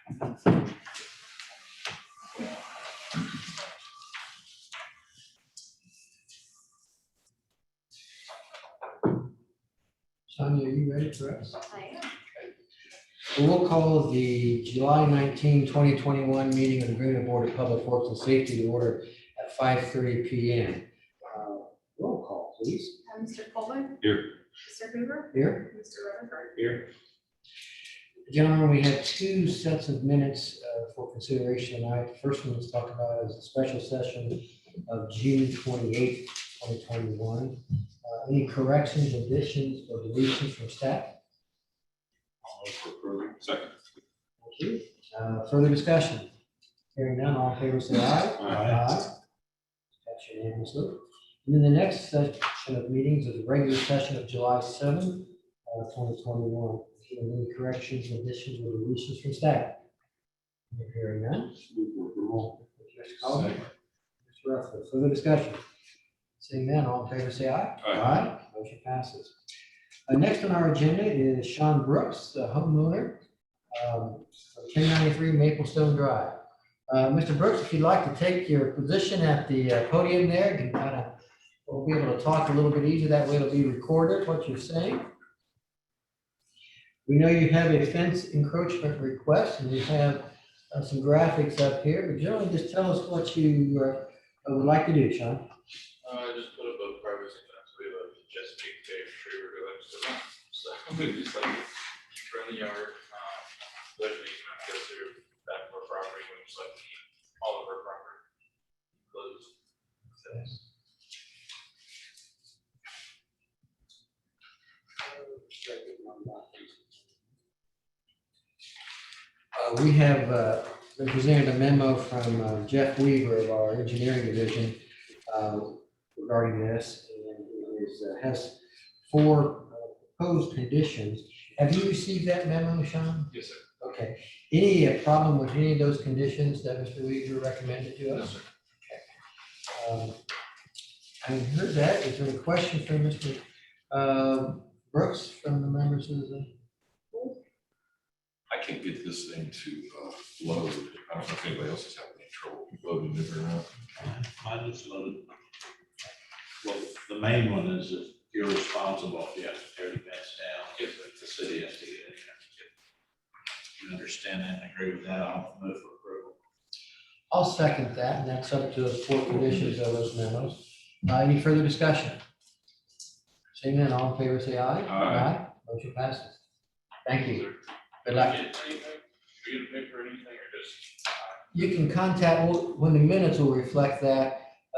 Sonia, are you ready for us? I am. We'll call the July 19, 2021 meeting of the Greenville Board of Public Works and Safety to order at 5:30 p.m. Roll call, please. Mr. Coleman. Here. Mr. Hoover. Here. Mr. Rutherford. Here. Gentlemen, we have two sets of minutes for consideration tonight. The first one let's talk about is the special session of June 28, 2021. Any corrections, additions, or deletions from staff? Second. Thank you. Further discussion? Hearing none, all in favor say aye. Aye. That's unanimously. And then the next section of meetings is a regular session of July 7, 2021. Any corrections, additions, or deletions from staff? Hearing none. Mr. Coleman. Mr. Rutherford, further discussion? Seeing none, all in favor say aye. Aye. Motion passes. Next on our agenda is Sean Brooks, the homeowner, of 1093 Maplestone Drive. Mr. Brooks, if you'd like to take your position at the podium there, you can kind of, we'll be able to talk a little bit easier. That way it'll be recorded, what you're saying. We know you have a fence encroachment request, and you have some graphics up here, but generally just tell us what you would like to do, Sean. Just put up a privacy fence. We have a Chesapeake Bay retriever who likes to run. So we just like run the yard. There's an easement that goes through back of our property. We just like to keep all of our property closed. We have been presented a memo from Jeff Weaver of our engineering division regarding this, and it has 4 proposed conditions. Have you received that memo, Sean? Yes, sir. Okay. Any problem with any of those conditions that Mr. Weaver recommended to No, us? sir. I heard that. Is there a question from Mr. Brooks from the members of the? I can't get this thing to load. I don't know if anybody else is having any trouble loading it or not. Mine is loaded. Well, the main one is if you're responsible, if you have to tear the fence down, if the city has to get in there. You understand that and agree with that, I'll move for approval. I'll second that, and that's up to those 4 conditions of those memos. Any further discussion? Seeing none, all in favor say aye. Aye. Motion passes. Thank you. Good Did luck. you get anything? Did you get a picture or anything, or just? You can contact, when the minutes will reflect that,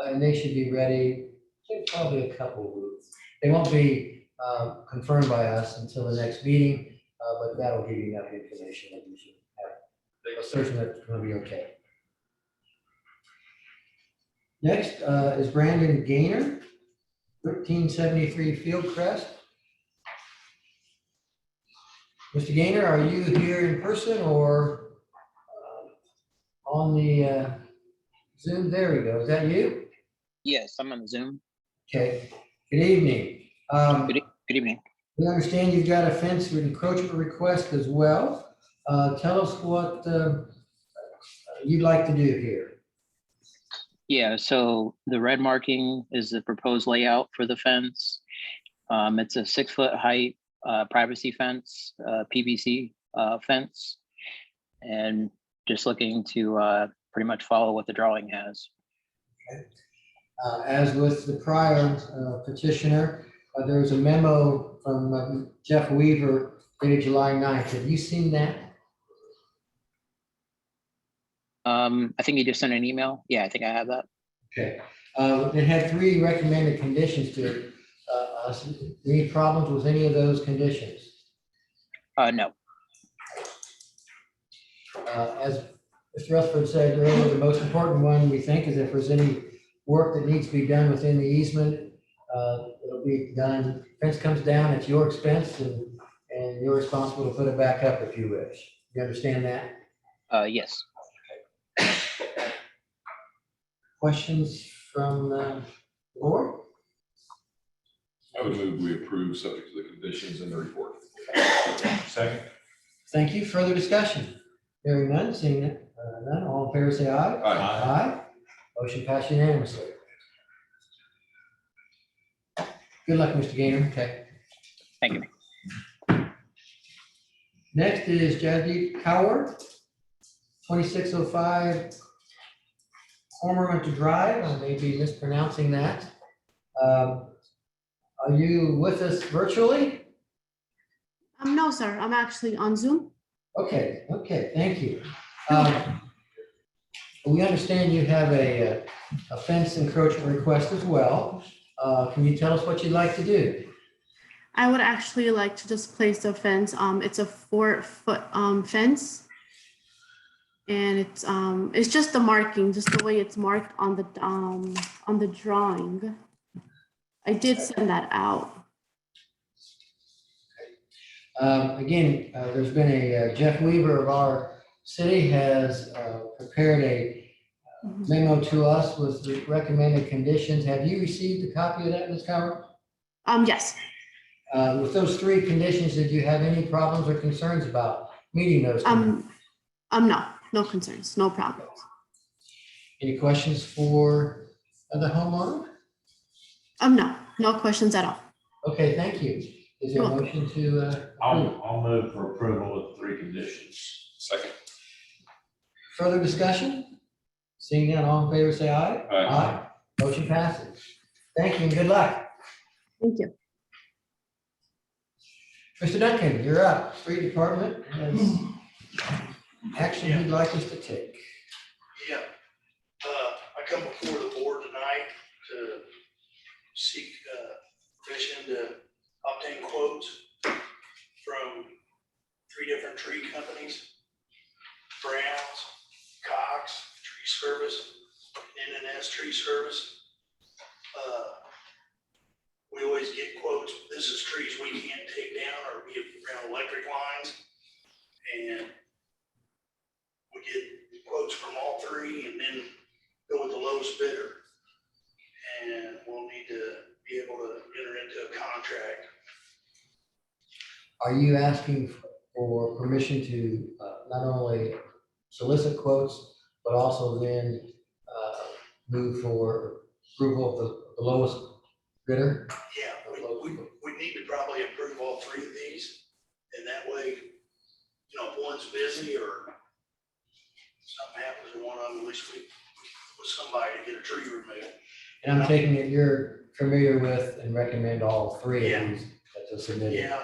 and they should be ready, I think probably a couple of weeks. They won't be confirmed by us until the next meeting, but that'll give you enough information that you should have. A certain that it's going to be okay. Next is Brandon Gaynor, 1373 Fieldcrest. Mr. Gaynor, are you here in person or on the Zoom? There we go. Is that you? Yes, I'm on Zoom. Okay. Good evening. Good evening. We understand you've got a fence encroachment request as well. Tell us what you'd like to do here. Yeah, so the red marking is the proposed layout for the fence. It's a 6-foot height privacy fence, PVC fence, and just looking to pretty much follow what the drawing has. Okay. As with the prior petitioner, there was a memo from Jeff Weaver dated July 9th. Have you seen that? I think you just sent an email. Yeah, I think I have that. Okay. It had 3 recommended conditions to it. Any problems with any of those conditions? No. As Mr. Rutherford said earlier, the most important one we think is if there's any work that needs to be done within the easement, it'll be done. Fence comes down at your expense, and you're responsible to put it back up if you wish. You understand that? Yes. Questions from the board? I would move we approve subject to the conditions in the report. Second. Thank you. Further discussion? Hearing none, seeing none, all in favor say aye. Aye. Aye. Motion passed unanimously. Good luck, Mr. Gainer. Okay. Thank you. Next is Jasdeep Kaur, 2605 Cormorant Drive. I may be mispronouncing that. Are you with us virtually? No, sir. I'm actually on Zoom. Okay, thank you. We understand you have a fence encroachment request as well. Can you tell us what you'd like to do? I would actually like to just place a fence. It's a 4-foot fence. And it's just the marking, just the way it's marked on the drawing. I did send that out. Again, there's been Jeff Weaver of our city has prepared a memo to us with the recommended conditions. Have you received a copy of that, Ms. Coward? Yes. With those 3 conditions, did you have any problems or concerns about meeting those? No concerns, no problems. Any questions for the homeowner? No questions at all. Okay, thank you. Is there a motion to? approve? I'll move for approval with 3 conditions. Second. Further discussion? Seeing none, all in favor, say aye. Aye. Motion passes. Thank you and good luck. Thank you. Mr. Duncan, you're up. Street Department has action he'd like us to take. Yeah, I come before the board tonight to seek permission to obtain quotes from 3 different tree companies: Brown's, Cox Tree Service, N&S Tree Service. We always get quotes. This is trees we can't take down or be around electric lines, and we get quotes from all 3 and then go with the lowest bidder. And we'll need to be able to enter into a contract. Are you asking for permission to not only solicit quotes, but also then move for approval of the lowest bidder? Yeah, we need to probably approve all 3 of these. And that way, if one's busy or something happens to one of them, at least we with somebody to get a tree removed. And I'm taking it you're familiar with and recommend all 3 Yeah. of these that are submitted. Yeah,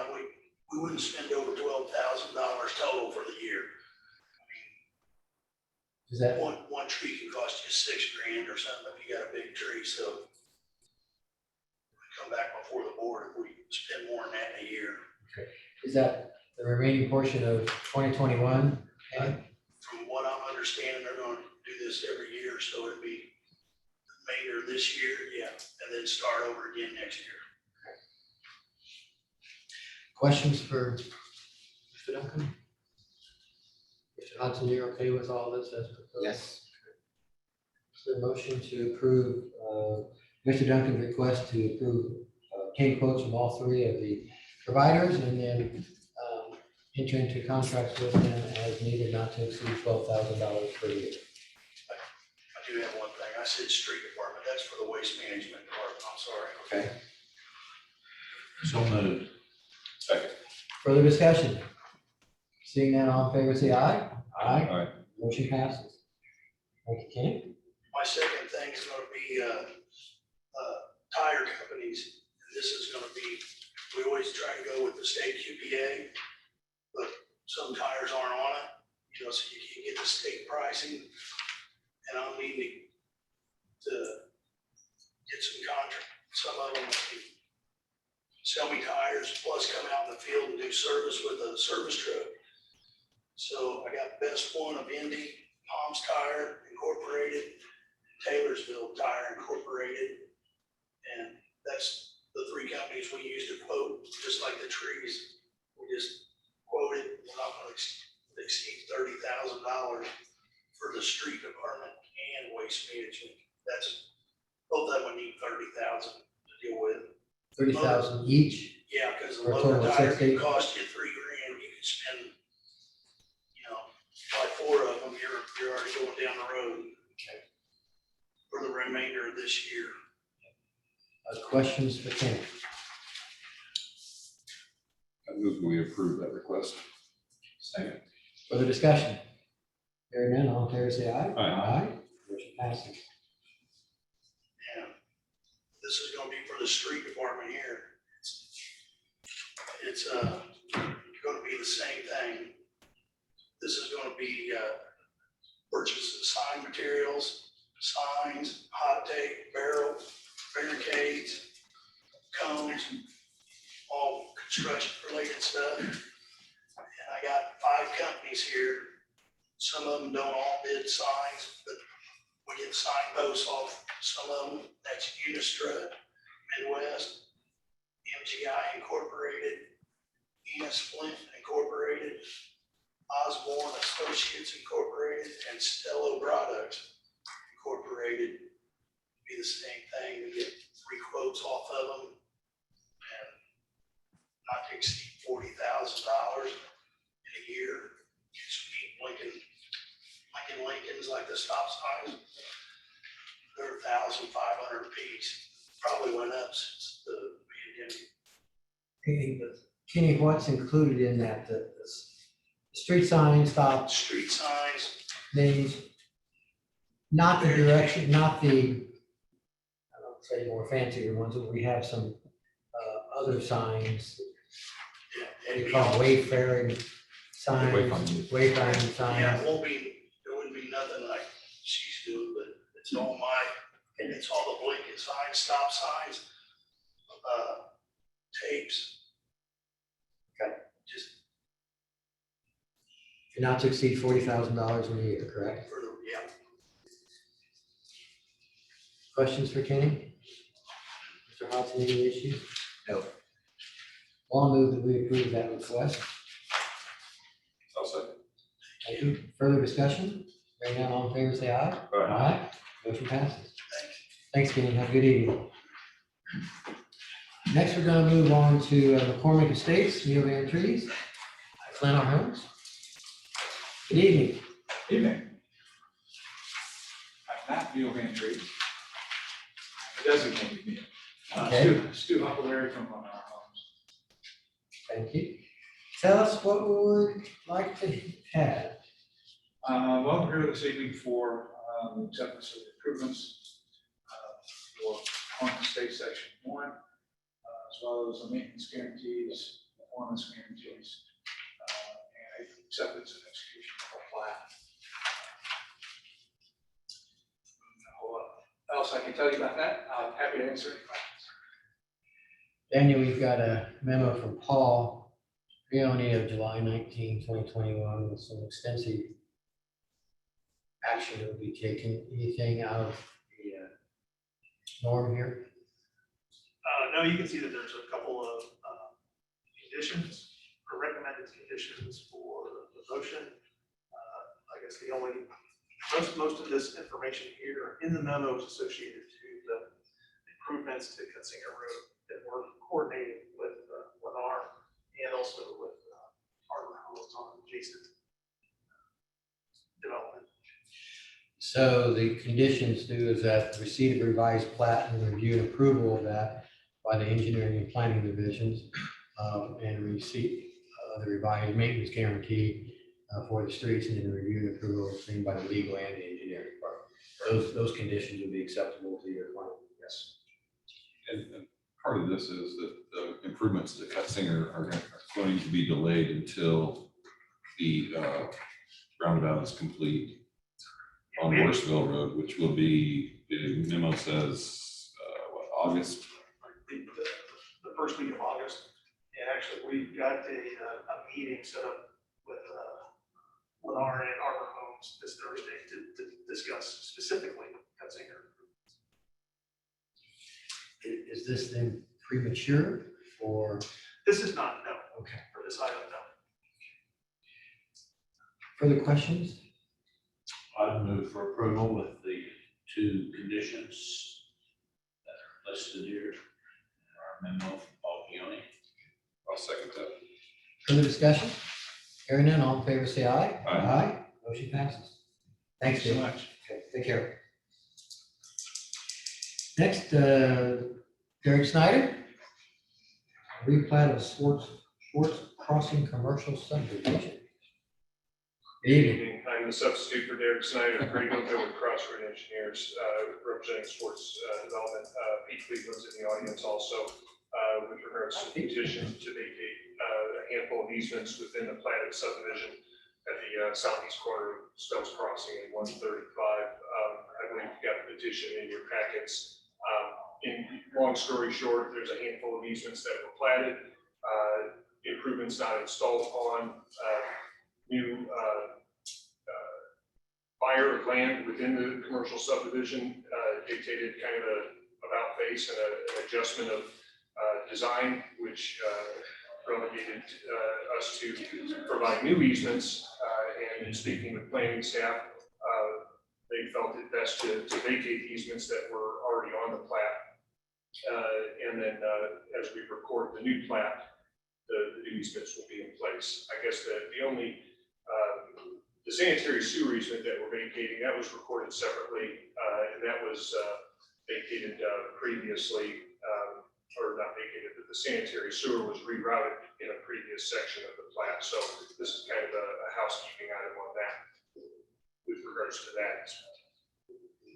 we wouldn't spend over $12,000 total for the year. Is that, One tree can cost you $6,000 or something if you got a big tree, so we come back before the board if we spend more than that in a year. is that the remaining portion of 2021? Okay. From what I'm understanding, they're gonna do this every year, so it'd be the remainder of this year, yeah, and then start over again next year. Questions for Mr. Duncan? Mr. Hudson, you're okay with all this as proposed? Yes. Is there a motion to approve Mr. Duncan's request to approve obtain quotes from all 3 of the providers and then enter into contracts with them as needed, not to exceed $12,000 per year? I do have one thing, I said street department, that's for the waste management department, I'm sorry. Okay. So moved. Second. Further discussion? Seeing none, all in favor, say aye. Aye. Motion passes. Thank you, Kenny. My second thing is gonna be tire companies. This is gonna be, we always try to go with the state QPA, but some tires aren't on it, so you can't get the state pricing. And I'm needing to get some contract, some of them sell me tires, plus come out in the field and do service with a service truck. So I got Best One of Indy, Palms Tire Incorporated, Taylorsville Tire Incorporated. And that's the 3 companies we use to quote, just like the trees. We just quoted, we're not gonna exceed $30,000 for the street department and waste management. That's, both of them would need $30,000 to deal with. 30,000 each. Yeah, because the For a total loader of tire 60. could cost you $3,000, you could spend, them, you're already going down the road. For the remainder of this year. Questions for Ken? I move we approve that request. Second. Further discussion? Hearing none, all in favor, say aye. Aye. Motion passes. Yeah. This is gonna be for the street department here. It's gonna be the same thing. This is gonna be purchase of sign materials, signs, hot tape, barricades, cones, all construction related stuff. And I got 5 companies here. Some of them don't all bid signs, but we get signposts off some of them. That's Unistrut, Midwest, MGI Incorporated, Enos Flint Incorporated, Osborne Associates Incorporated, and Stello Products Incorporated. Be the same thing. We get 3 quotes off of them, and not to exceed $40,000 in a year. Sweet Lincolns like the stop signs, they're $1,500 a piece. Probably went up since the pandemic. Kenny, what's included in that? The street sign, stop, Street signs, names, not the direction, not the, I don't say more fancier ones, but we have some other signs. What do you call them? Wayfaring signs, Wayfinding. wayfinding yeah, signs. there wouldn't be nothing like she's doing, but it's all it's all the blinking signs, stop signs, tapes. Okay. Just Not to exceed $40,000 in a year, correct? for the, yeah. Questions for Kenny? Mr. Hodson, any issues? No. I'll move that we approve that request. I'll second. Thank you. Further discussion? Hearing none, all in favor, say aye. Aye. Motion passes. Thanks, Kenny. Have a good evening. Next, we're going to move on to McCormick Estates, Neil Van Trees, Flannel Homes. Good evening. Evening. I'm not Neil Van Trees. I'm designated Neil. Okay. Stu Huckleberry from Flannel Homes. Thank you. Tell us what we would like to have. Well, we're here this evening for acceptance of improvements for Flannel State Section 1, as well as the maintenance guarantees, performance guarantees, and acceptance and execution of a PLAT. What else I can tell you about that? I'm happy to answer any questions. Daniel, we've got a memo from Paul Leone of July 19, 2021, with some extensive action that will be taken. Anything out of the norm here? No, you can see that there's a couple of conditions or recommended conditions for the motion. I guess the only, most of this information here in the memo is associated to the improvements to Cutsinger Road that we're coordinating with Lennar and also with Harbor Homes on adjacent development. So the conditions do is that receipt of revised plat and review and approval of that by the engineering and planning divisions, and receipt of the revised maintenance guarantee for the streets, and then review and approval seen by the legal and the engineering department. Those conditions would be acceptable to your client. Yes. And part of this is that the improvements to Cutsinger are going to be delayed until the roundabout is complete on Worsville Road, which will be, the memo says, August? The first week of August. And actually, we've got a meeting set up with Lennar and Harbor Homes this Thursday to discuss specifically Cutsinger. Is this then premature or? This is not, no. Okay. For this item, no. Further questions? I'd move for approval with the 2 conditions that are listed here in our memo from Paul Leone. I'll second that. Further discussion? Hearing none, all in favor say aye. Aye. Motion passes. Thanks, so Dave. much. Okay, take care. Next, Derek Snyder. Replat of Swartz Crossing Commercial Subdivision. Good evening. I'm the substitute for Derek Snyder, Greg Oakville with Crossroad Engineers, representing Sports Development. Pete Cleveland's in the audience also, with regards to the petition to vacate a handful of easements within the platted subdivision at the southeast corner of Stones Crossing and 135. I believe you got the petition in your packets. In long story short, there's a handful of easements that were platted, improvements not installed upon, new buyer of land within the commercial subdivision dictated kind of a about face and an adjustment of design, which relegated us to provide new easements. And in speaking with planning staff, they felt it best to vacate the easements that were already on the plat. And then as we record the new plat, the new easements will be in place. I guess the only the sanitary sewer easement that we're vacating, that was recorded separately, and that was vacated previously, or not vacated, but the sanitary sewer was rerouted in a previous section of the plat. So this is kind of a housekeeping item on that with regards to that.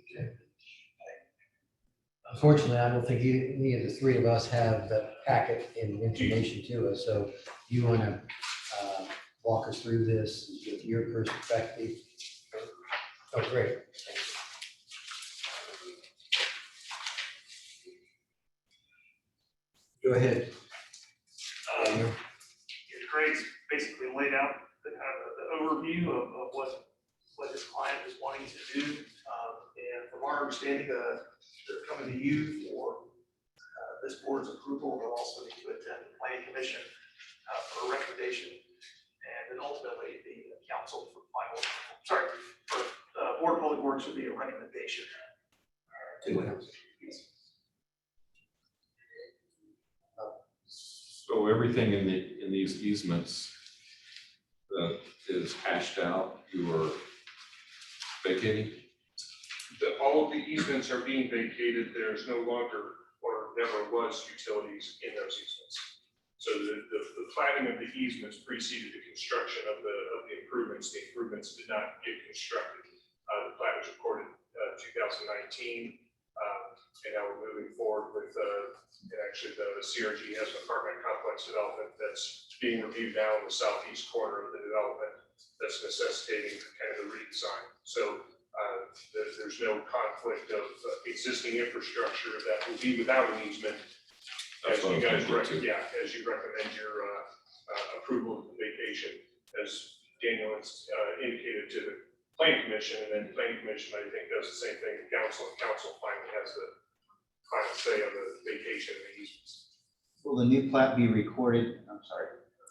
Okay. Unfortunately, I don't think any of the three of us have the packet and information to us, so you want to walk us through this with your perspective? Oh, great. Go ahead. Craig's basically laid out the kind of the overview of what his client is wanting to do. And from our understanding, they're coming to you for this board's approval. They'll also need to attend the planning commission for a recommendation. And then ultimately the council for final, for board of public works would be a recommendation. So everything in these easements is hashed out, you are vacating? All of the easements are being vacated. There's no longer, or never was, utilities in those easements. So the planning of the easements preceded the construction of the improvements. The improvements did not get constructed. The plat was recorded 2019, and now we're moving forward with, and actually the CRG has an apartment complex development that's being reviewed now in the southeast corner of the development that's necessitating kind of the redesign. So there's no conflict of existing infrastructure that will be without an easement. As you guys as you recommend your approval of the vacation, as Daniel has indicated to the planning commission, and then the planning commission, I think, does the same thing to council, and council finally has the final say on the vacation of the easements. Will the new plat be recorded? I'm sorry.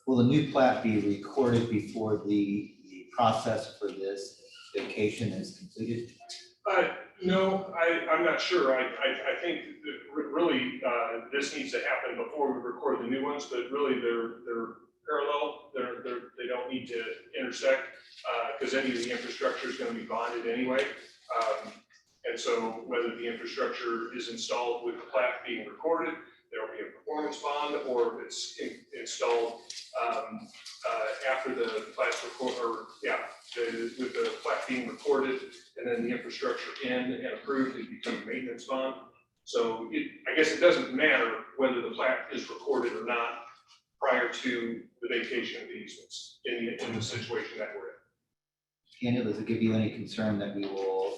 Will the new plat be recorded before the process for this vacation is completed? No, I'm not sure. I think that really this needs to happen before we record the new ones, but really they're parallel. They don't need to intersect because any of the infrastructure is going to be bonded anyway. And so whether the infrastructure is installed with the plat being recorded, there will be a performance bond, or if it's installed after the plat's recorded, or with the plat being recorded, and then the infrastructure in and approved, it becomes a maintenance bond. So I guess it doesn't matter whether the plat is recorded or not prior to the vacation of the easements in the situation that we're in. Daniel, does it give you any concern that we will,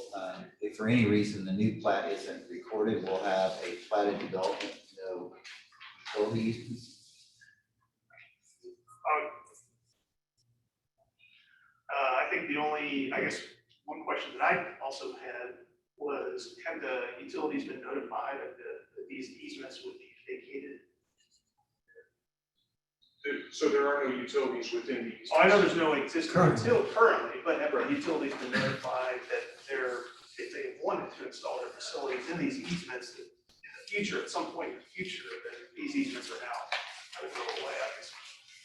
if for any reason the new plat isn't recorded, we'll have a platted development, no utility easements? I think the only, I guess, one question that I also had was, have the utilities been notified that these easements would be vacated? So there are no utilities within the easements. Oh, I know there's no existing Currently. currently, but have the utilities been notified that if they wanted to install their facilities in these easements, that in the future, at some point in the future, that these easements are now going to go away, I guess?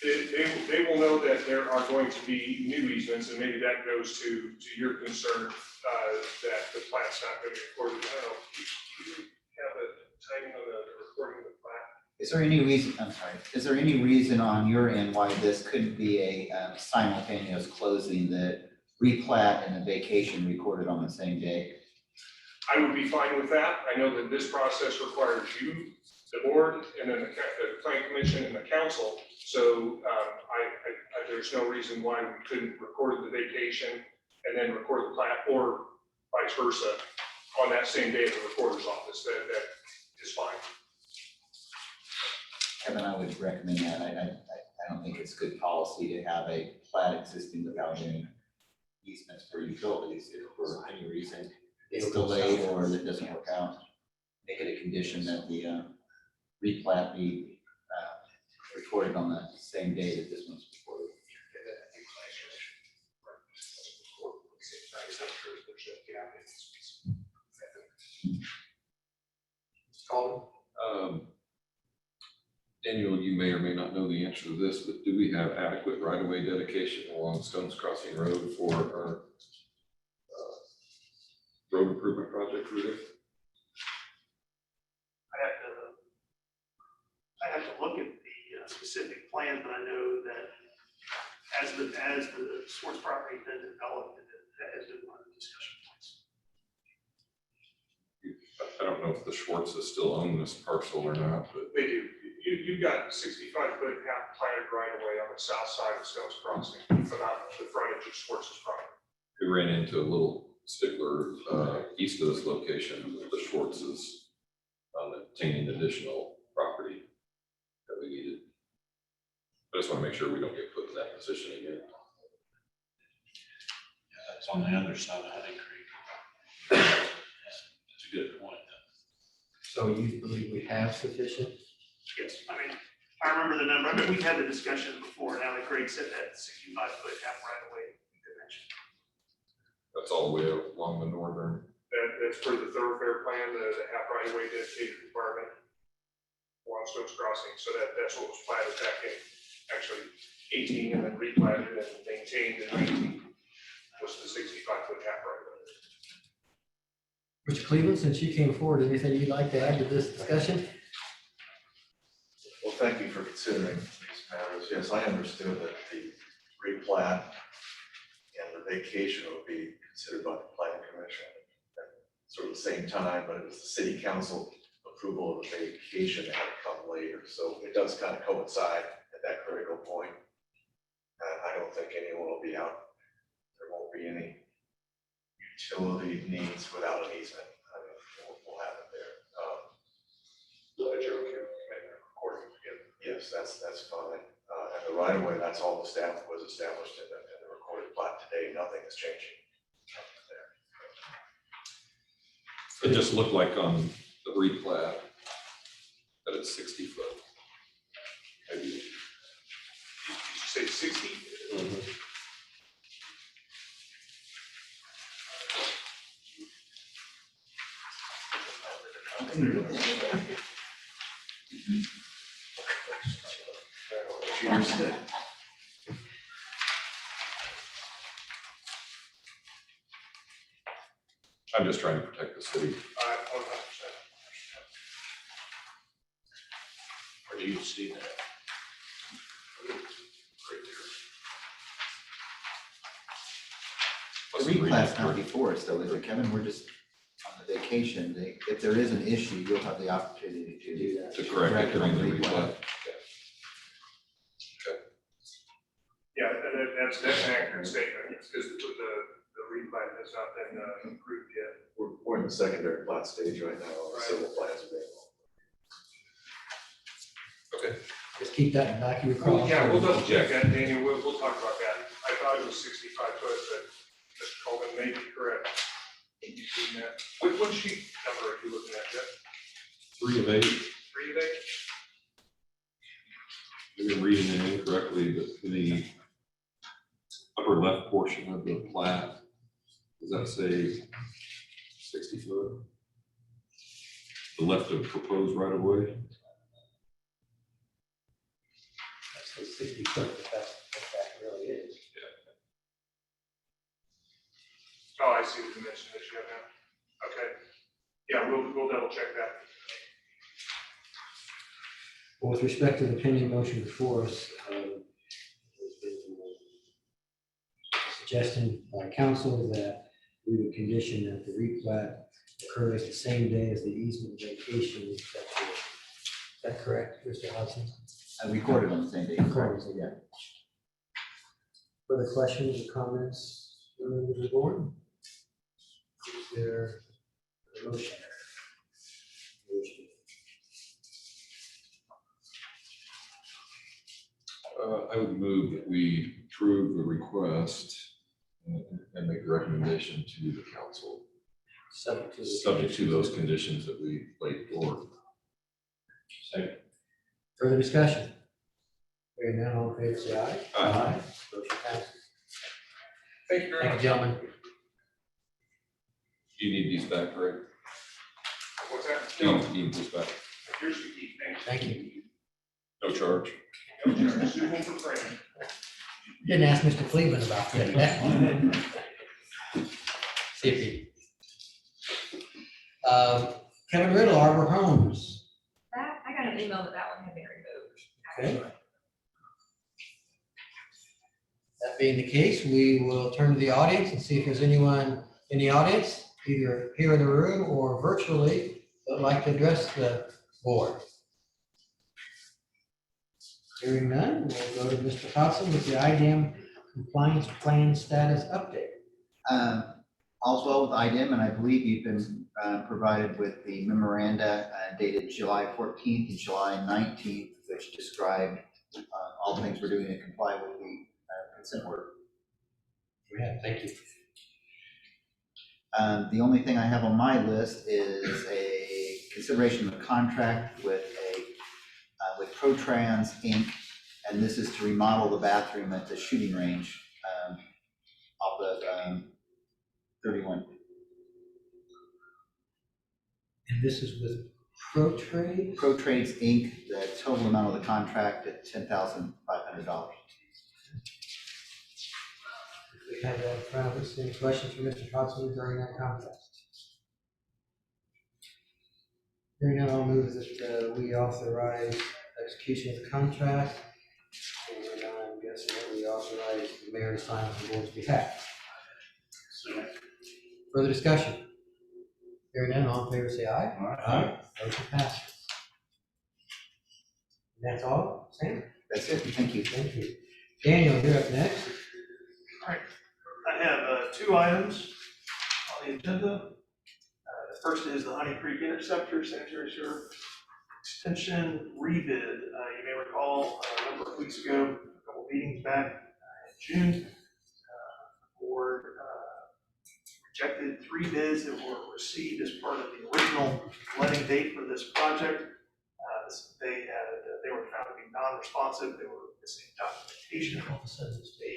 They will know that there are going to be new easements, and maybe that goes to your concern, that the plat's not going to be recorded. I don't know, do you have a timing on the recording of the plat? Is there any reason, I'm sorry, is there any reason on your end why this couldn't be a simultaneous closing, that replat and the vacation recorded on the same day? I would be fine with that. I know that this process requires you, the board, and then the planning commission and the council. So there's no reason why we couldn't record the vacation and then record the plat, or vice versa, on that same day at the recorder's office. That is fine. Kevin, I would recommend that. I don't think it's good policy to have a plat existing without any easements for utilities. If for any reason it's delayed or it doesn't work out, make it a condition that the replat be recorded on the same day that this one's recorded. Calder? Daniel, you may or may not know the answer to this, but do we have adequate right-of-way dedication along Stones Crossing Road for our road improvement project through there? I have to look at the specific plan, but I know that as the SWARTZ property has been developed, that has been one of the discussion points. I don't know if the Schwartzes still own this parcel or not, but They do. You've got 65-foot half planted right away on the south side of Stones Crossing from out the frontage of Schwartz's property. we ran into a little stickler east of this location with the Schwartzes obtaining additional property that we needed. I just want to make sure we don't get put in that position again. Yeah, that's on the other side of Honey Creek. That's a good point. So you believe we have sufficient? Yes, I mean, I remember the number. I mean, we've had the discussion before. Now that Greg said that 65-foot half right away dimension. That's all the way along the northern. That's for the thoroughfare plan, the half right away dedicated requirement along Stones Crossing. So that's what was platted back in actually 18 and then replatted and maintained in 19 was the 65-foot half right away. Mr. Cleveland, since you came forward, anything you'd like to add to this discussion? Well, thank you for considering these matters. Yes, I understood that the replat and the vacation would be considered by the planning commission at sort of the same time, but it was the city council approval of the vacation that had to come later. So it does kind of coincide at that critical point. I don't think anyone will be out. There won't be any utility needs without an easement. I mean, we'll have it there. Yes, that's fine. And the right of way, that's all was established in the recorded plat today. Nothing is changing there. It just looked like on the replat that it's 60 foot. Maybe. Did you say 60? I'm just trying to protect the city. 100%. Where do you see that? The replat's not before us though, is it, Kevin? We're just on the vacation. If there is an issue, you'll have the opportunity to do that. To correct it during the on replat. Yeah, that's an accurate statement, because the replat has not been approved yet. We're in the secondary plat stage right now. The civil plans are being. Okay. Just keep that in the back of your Well, car. yeah, we'll double check that, Daniel, we'll talk about that. I thought it was 65 foot, but Mr. Coleman may be correct. You've seen that. What sheet number are you looking at, Jeff? 3 of 8. 3 of 8? Maybe I'm reading it incorrectly, but in the upper left portion of the plat, does that say 60 foot? The left of proposed right of way? 60 foot, if that's what that really is. Oh, I see the dimension that you have now. Okay. Yeah, we'll double check that. Well, with respect to the pending motion before us, there's been a suggestion by council that we would condition that the replat occurs the same day as the easement vacation. Is that correct, Mr. Hudson? Recorded on the same day. Recorded. Yeah. Further questions or comments from members of the board? Is there a motion? I would move that we approve the request and make a recommendation to the council, subject to those conditions that we laid forward. Second. Further discussion? Hearing none, all in favor, say aye. Aye. Motion passes. Thank you very Thank much. you, gentlemen. Do you need these back, Greg? What's that? Do you need this back? Here's the key thing. Thank you. No charge. Suitable for training. Didn't ask Mr. Cleveland about that one. See if he. Kevin Riddle, Arbor Homes. That, I got an email that one had been removed. Okay. That being the case, we will turn to the audience and see if there's anyone in the audience, either here in the room or virtually, that would like to address the board. Hearing none, we'll go to Mr. Hudson with the IDAM compliance plan status update. All's well with IDEM, and I believe you've been provided with the memoranda dated July 14th and July 19th, which described all the things we're doing to comply with the consent order. Yeah, thank you. The only thing I have on my list is a consideration of a contract with with ProTrans Inc., and this is to remodel the bathroom at the shooting range off of 31. And this is with ProTrade? ProTrades Inc., the total amount of the contract at $10,500. We have that in front of us. Any questions for Mr. Hudson during that contract? Hearing none, I'll move that we authorize execution of the contract. And I'm guessing that we authorize the mayor to sign on the board's behalf. Further discussion? Hearing none, all in favor say aye. Aye. Motion passes. And that's all, Sam? That's it. Thank you. Thank you. Daniel, you're up next. All right, I have two items on the agenda. The first is the Honey Creek Interceptor Sanitary Sewer Extension rebid. You may recall a number of weeks ago, a couple meetings back in June, the board rejected 3 bids that were received as part of the original letting date for this project. They were found to be non-responsive. They were missing documentation. A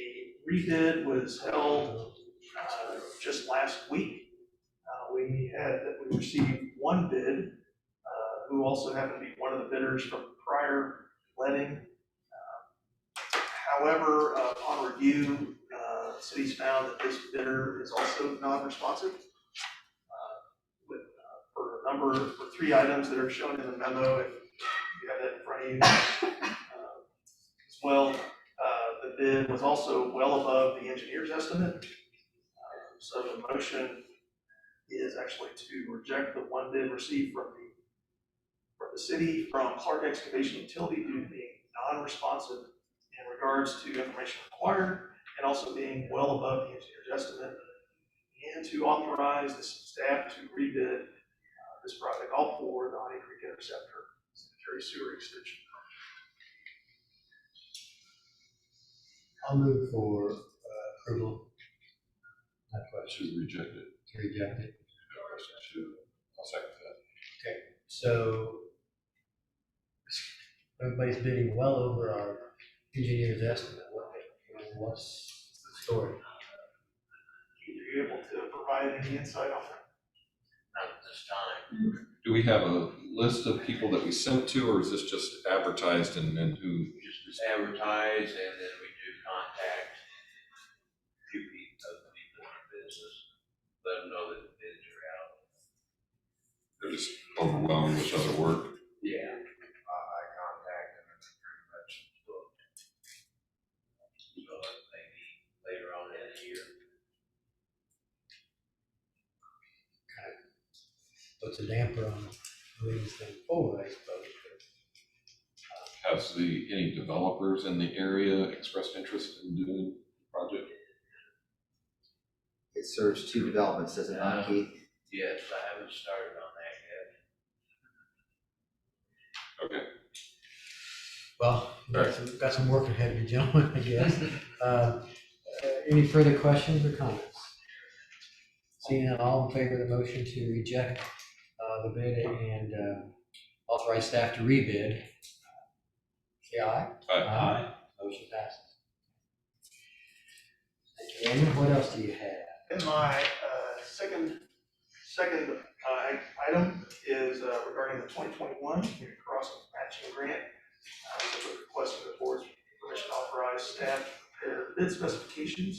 rebid was held just last week. We received 1 bid, who also happened to be one of the bidders from prior letting. However, upon review, cities found that this bidder is also non-responsive. For 3 items that are shown in the memo, if you have that in front of you. As well, the bid was also well above the engineer's estimate. So the motion is actually to reject the 1 bid received from the city from Clark Excavation Utility due to being non-responsive in regards to information required and also being well above the engineer's estimate, and to authorize the staff to rebid this project, all for the Honey Creek Interceptor Sanitary Sewer Extension. I'll move for approval. That question. Should reject it. To reject it. I'll second that. Okay, so everybody's bidding well over our engineer's estimate. What's the story? Are you able to provide any insight on that? Not at this time. Do we have a list of people that we sent to, or is this just advertised and who? Just advertise, and then we do contact a few people, other people in the business, let them know that the bids are out. They're just overwhelmed with other work? Yeah, I contact them and they're pretty much booked. So maybe later on in the year. Puts a damper on moving this thing forward, I suppose. Has any developers in the area expressed interest in doing the project? It serves two developments, does it not, Keith? Yes, I haven't started on that yet. Okay. Well, got some work ahead of you, gentlemen, I guess. Any further questions or comments? Seeing none, all in favor of the motion to reject the bid and authorize staff to rebid, say aye. Aye. Motion passes. Thank you, Daniel. What else do you have? And my second item is regarding the 2021 Crossroad matching grant. We're requesting the board's permission to authorize staff to prepare bid specifications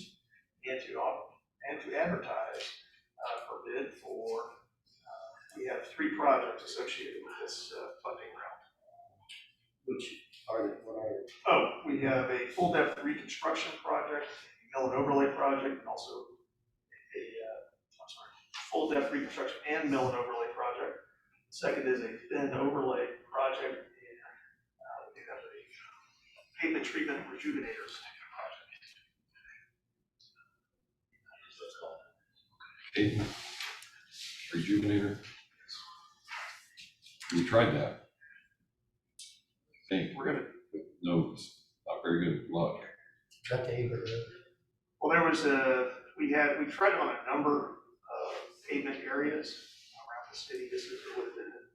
and to advertise for bid for, we have 3 projects associated with this funding round. What are they? Oh, we have a full depth reconstruction project, a mill and overlay project, and also full depth reconstruction and mill and overlay project. The second is a thin overlay project, and we have a pavement treatment rejuvenators project. Pavement rejuvenator. We tried that. I think We're gonna, no, it's not very good luck. Got the Avery Road. well, there was we tried it on a number of pavement areas around the city. This would have been in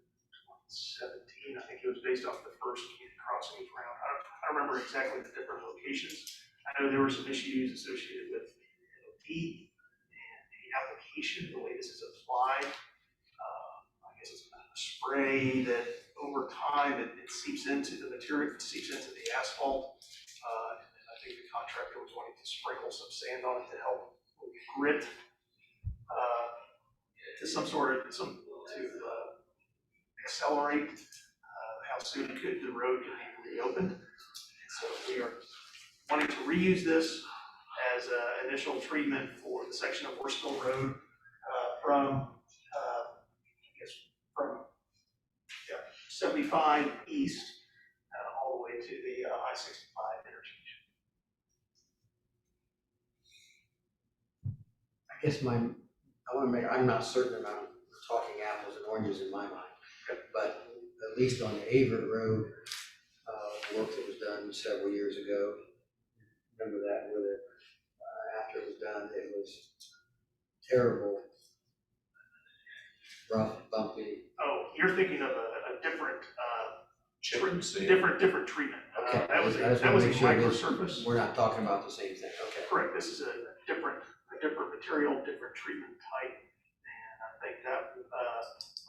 2017. I think it was based off the first community crossing round. I don't remember exactly the different locations. I know there were some issues associated with MOT and the application, the way this is applied. I guess it's a spray that over time it seeps into the material, it seeps into the asphalt. And I think the contractor was wanting to sprinkle some sand on it to help with grit, to accelerate how soon the road could be reopened. So we are wanting to reuse this as an initial treatment for the section of Worsville Road from 75 east all the way to the I-65 interchange. I guess I'm not certain about talking apples and oranges in my mind, but at least on the Averitt Road, work that was done several years ago, remember that, where after it was done, it was terrible, rough, bumpy. Oh, you're thinking of a different, Chip different treatment. Okay, That was I just a wanna make sure this- microsurface. we're not talking about the same thing, okay. Correct, this is a different material, different treatment type. And I think that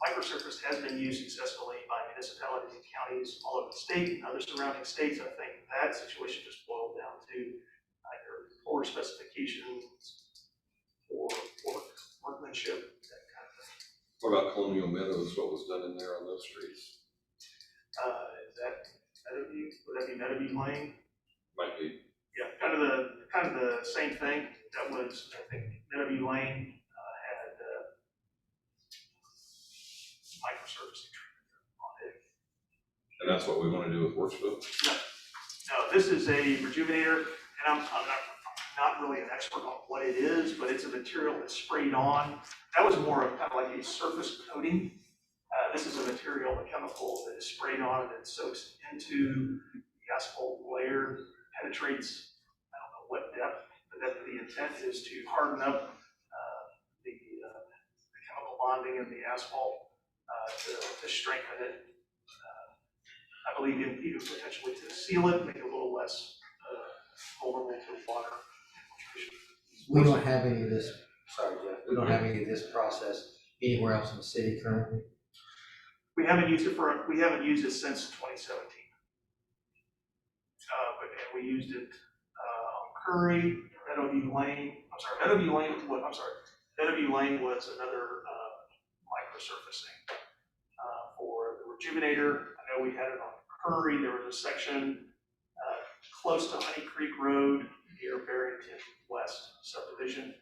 microsurface has been used successfully by municipalities and counties all over the state and other surrounding states. I think that situation just boiled down to either poor specifications or workmanship, that kind of thing. What about Colonial Meadows? What was done in there on those streets? Is that Meadowview? Would that be Meadowview Lane? Might be. Yeah, kind of the same thing. That was, I think, Meadowview Lane had microsurfacing treatment on it. And that's what we want to do with Worsville? No, this is a rejuvenator, and I'm not really an expert on what it is, but it's a material that's sprayed on. That was more of kind of like a surface coating. This is a material, a chemical that is sprayed on and it soaks into the asphalt layer, penetrates, I don't know what depth, but the intent is to harden up the chemical bonding in the asphalt to strengthen it. I believe even potentially to seal it, make it a little less vulnerable to water infiltration. We don't have any of this, sorry, Jeff, we don't have any of this process anywhere else in the city currently. We haven't used it since 2017. And we used it on Curry, Meadowview Lane, Meadowview Lane was another microsurfacing for the Rejuvenator. I know we had it on Curry. There was a section close to Honey Creek Road near Barrington West subdivision.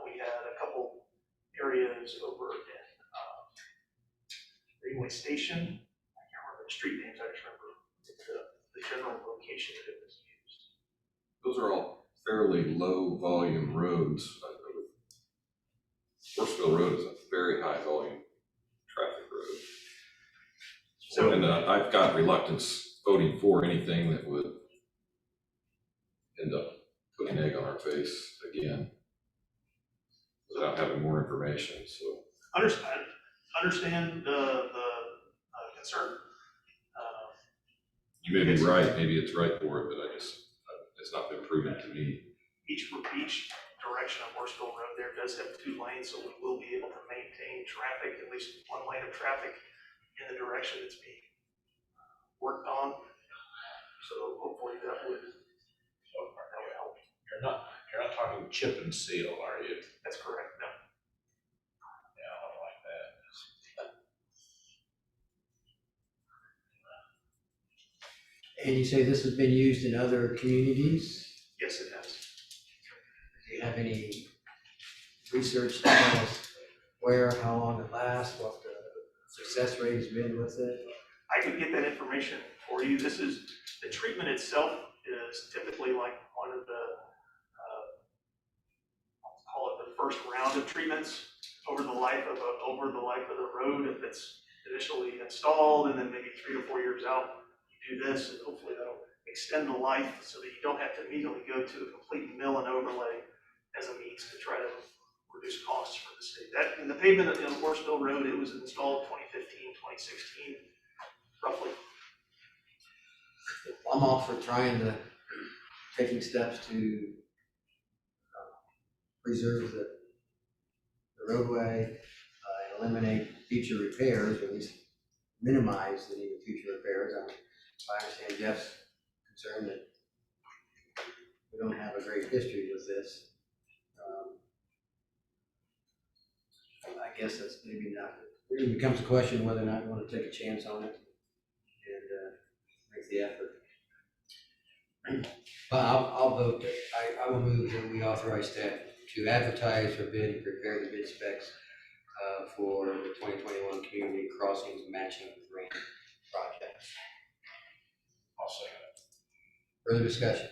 We had a couple areas over in Greenway Station. I can't remember the street names. I just remember the general location that it was used. Those are all fairly low volume roads. Worsville Road is a very high volume traffic road. So, And I've got reluctance voting for anything that would end up putting egg on our face again without having more information, so. understand the concern. You may be right, maybe it's right for it, but it's not been proven to me. Each direction of Worsville Road there does have 2 lanes, so we will be able to maintain traffic, at least 1 lane of traffic in the direction that's being worked on. So hopefully that would help. You're not talking chip and seal, are you? That's correct, no. Yeah, I don't like that. And you say this has been used in other communities? Yes, it has. Do you have any research to tell us where, how long it lasts, what the success rate has been with it? I could get that information for you. The treatment itself is typically like one of the, I'll call it the first round of treatments over the life of the road. If it's initially installed and then maybe 3 to 4 years out, you do this, and hopefully that'll extend the life so that you don't have to immediately go to a complete mill and overlay as a means to try to reduce costs for the state. In the pavement on Worsville Road, it was installed 2015, 2016, roughly. I'm all for taking steps to preserve the roadway, and eliminate future repairs, or at least minimize the need of future repairs. I understand Jeff's concern that we don't have a great history with this. I guess that's maybe not, it becomes a question whether or not you want to take a chance on it and make the effort. But I'll vote that, I will move that we authorize staff to advertise for bid and prepare the bid specs for the 2021 Community Crossings Matching Grant Project. I'll say that. Further discussion?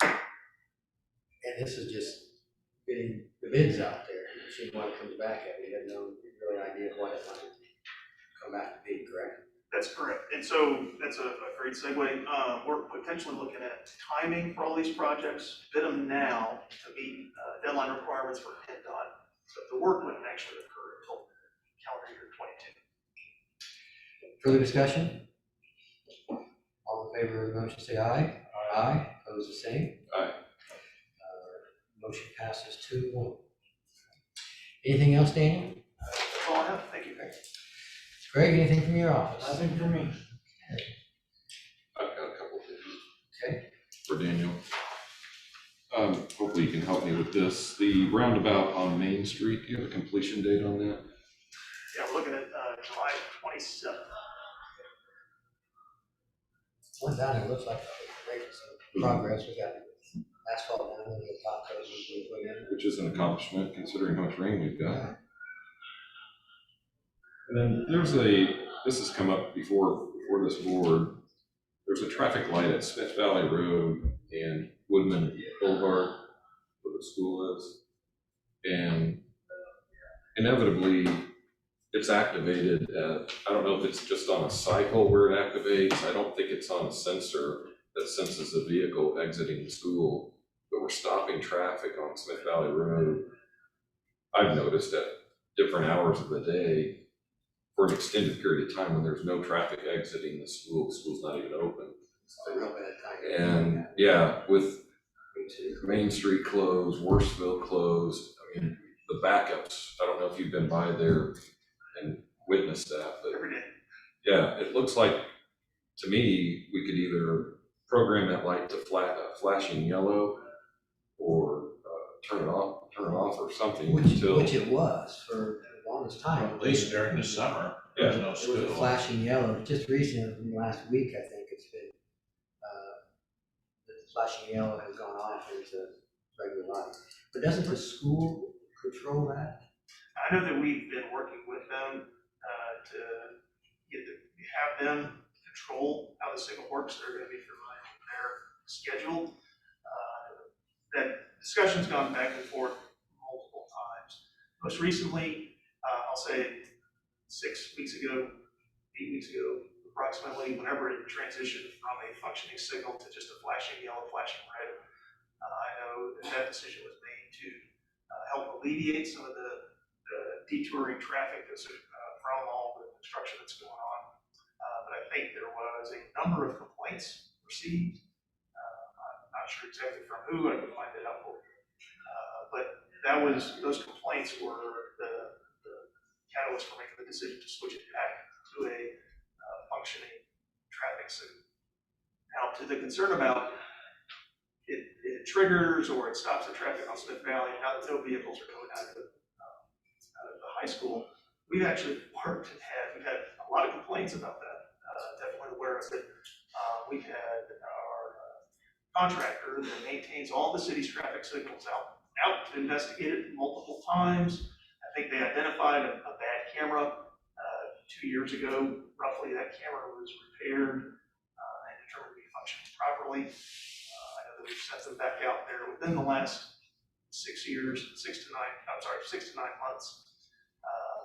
And this is just getting the bids out there and seeing what it comes back at. We have no real idea of what it might come back to be, correct? That's correct. And so that's a great segue. We're potentially looking at timing for all these projects, bid them now to meet deadline requirements for PennDOT. So the work wouldn't actually occur until calendar year 22. Further discussion? All in favor of the motion, say aye. Aye. Opposed, the same. Aye. Motion passes 2-1. Anything else, Daniel? That's all I have. Thank you. Greg, anything from your office? Nothing for me. I've got a couple things. Okay. For Daniel. Hopefully you can help me with this. The roundabout on Main Street, do you have a completion date on that? Yeah, we're looking at July 27th. Went down, it looks like we're making some progress. We got asphalt down there, the top coat we put in. Which is an accomplishment considering how much rain we've got. And then this has come up before this board. There's a traffic light at Smith Valley Road and Woodman Boulevard where the school is. And inevitably it's activated I don't know if it's just on a cycle where it activates. I don't think it's on a sensor that senses a vehicle exiting the school, but we're stopping traffic on Smith Valley Road. I've noticed at different hours of the day for an extended period of time when there's no traffic exiting the school's not even open. It's a real bad time. And yeah, with Main Street closed, Worsville closed, I mean, the backups, I don't know if you've been by there and witnessed that, but Every day. Yeah, it looks like, to me, we could either program that light to flashing yellow or turn it off or something until. Which it was for the longest time. At least during the summer, there's no It school. was a flashing yellow. Just recently, last week, I think it's been, the flashing yellow has gone off into regular light. But doesn't the school control that? I know that we've been working with them to have them control how the signal works. They're gonna be familiar with their schedule. That discussion's gone back and forth multiple times. Most recently, I'll say 8 weeks ago, approximately, whenever it transitioned from a functioning signal to just a flashing yellow, flashing red, I know that decision was made to help alleviate some of the detouring traffic that's from all the construction that's going on. But I think there was a number of complaints received. I'm not sure exactly from who, I can find it out for you. But those complaints were the catalyst for making the decision to switch it back to a functioning traffic signal. Now, to the concern about it triggers or it stops the traffic on Smith Valley, now that no vehicles are going out of the high school, we've actually worked and we've had a lot of complaints about that. Definitely aware of it. We've had our contractor that maintains all the city's traffic signals out to investigate it multiple times. I think they identified a bad camera 2 years ago. Roughly, that camera was repaired and determined to be functioning properly. I know that we've sent them back out there within the last 6 to 9 months.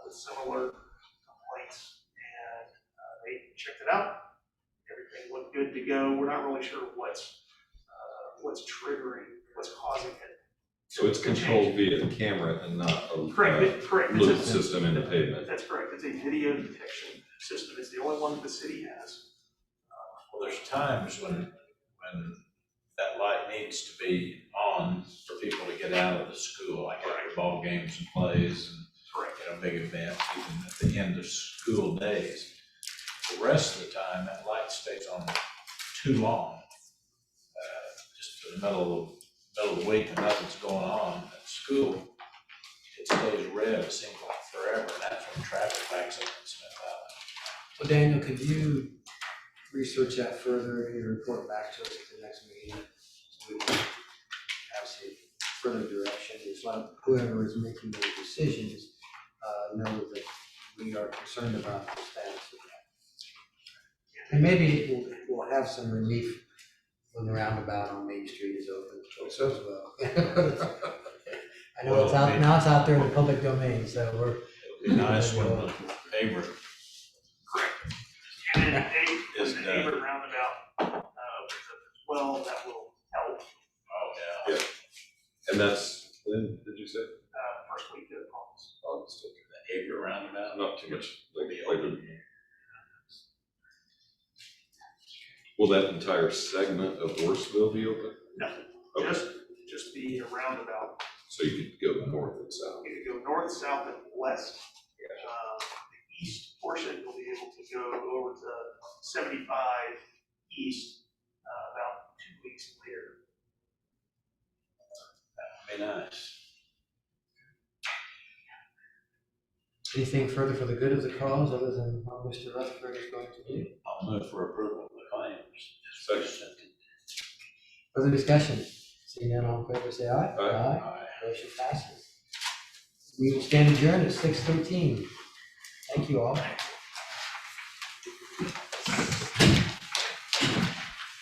With similar complaints, and they checked it out. Everything looked good to go. We're not really sure what's causing it. So it's controlled via the camera and not a Correct. loop system in the pavement. That's correct. It's a video detection system. It's the only one that the city has. Well, there's times when that light needs to be on for people to get out of the school, like after ball games and plays and big events, even at the end of school days. The rest of the time, that light stays on too long. Just in the middle of the week and nothing's going on at school, it stays red, it seems like forever, and that's when traffic backs up in Smith Valley. Well, Daniel, could you research that further and report back to us at the next meeting? So we can have some further direction. It's like whoever is making those decisions know that we are concerned about the status of that. And maybe we'll have some relief when the roundabout on Main Street is open as well. I know it's out there in the public domain, so we're. It'll be nice when the neighbor. Correct. And then the neighbor roundabout opens up as well, that will help. Oh, yeah. Yeah. And that's, when did you say? First week of August. August. The neighbor roundabout. Not too much later. Will that entire segment of Horseville be open? No, Okay. just the roundabout. So you could go north and south. You could go north, south, and west. The east portion will be able to go over to 75 east about 2 weeks later. That'd be nice. Anything further for the good of the cause other than what Mr. Rutherford is going to do? I'll move for approval of the claims. Second. Further discussion? Seeing none, all in favor, say aye. Aye. Motion passes. We will stand adjourned at 6:13. Thank you all.